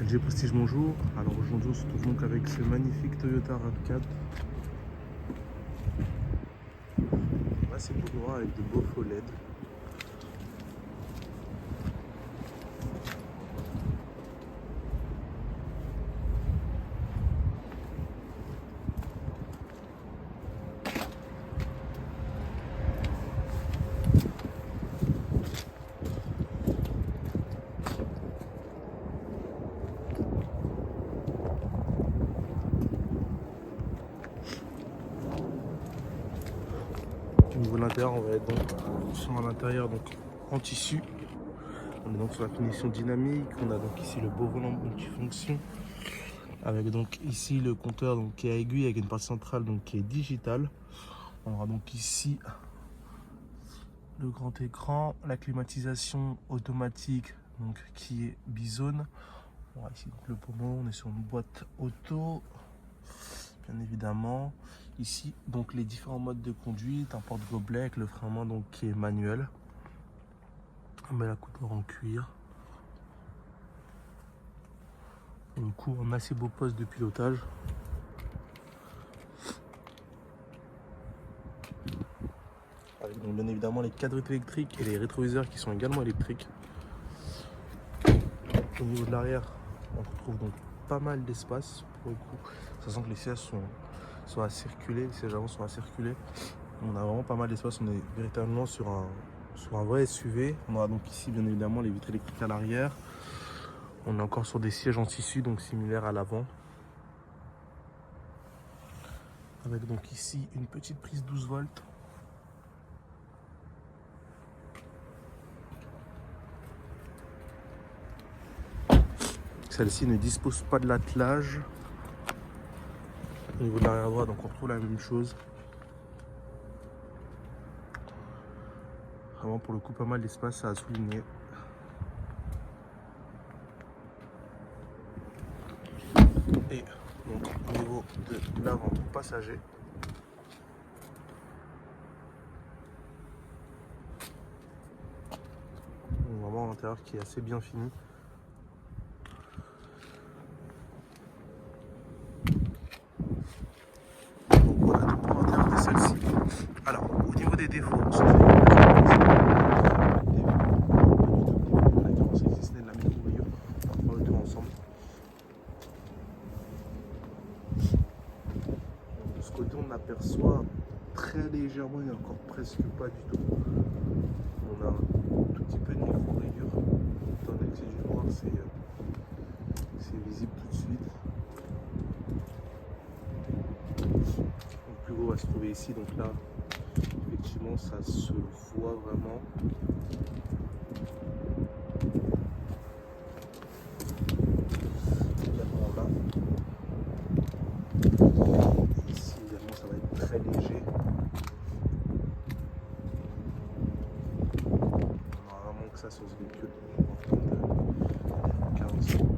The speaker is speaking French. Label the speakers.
Speaker 1: LG Prestige, bonjour. Alors aujourd'hui on se retrouve donc avec ce magnifique Toyota RAV4. Là c'est tout noir avec de beaux faux LED. Au niveau de l'intérieur, on va être donc sur un intérieur donc en tissu. On est donc sur la finition dynamique. On a donc ici le beau volant multifonction avec donc ici le compteur donc qui est à aiguille avec une partie centrale donc qui est digitale. On aura donc ici le grand écran, la climatisation automatique donc qui est bizone. On aura ici donc le pommeau, on est sur une boîte auto. Bien évidemment, ici donc les différents modes de conduite, un porte-gobelet avec le frein à main donc qui est manuel. On met la couleur en cuir. Pour le coup, un assez beau poste de pilotage. Avec donc bien évidemment les cadres électriques et les rétroviseurs qui sont également électriques. Au niveau de l'arrière, on retrouve donc pas mal d'espace pour le coup, sachant que les sièges sont à circuler, les sièges avant sont à circuler. On a vraiment pas mal d'espace, on est véritablement sur un vrai SUV. On aura donc ici bien évidemment les vitres électriques à l'arrière. On est encore sur des sièges en tissu, donc similaires à l'avant. Avec donc ici une petite prise 12 volts. Celle-ci ne dispose pas de l'attelage. Au niveau de l'arrière droit, donc on retrouve la même chose. Vraiment pour le coup pas mal d'espace à souligner. Et donc au niveau de l'avant passager. Donc, vraiment un intérieur qui est assez bien fini. Donc voilà tout pour l'intérieur de celle-ci. Alors au niveau des défauts, de ce côté on aperçoit très légèrement, il n'y a encore presque pas du tout. On a un tout petit peu de micro-rayures, étant donné que c'est du noir, c'est visible tout de suite. Le plus gros va se trouver ici, donc là effectivement ça se voit vraiment. Également là. Ici également ça va être très léger. On aura vraiment que ça sur ce véhicule en termes de carrosserie.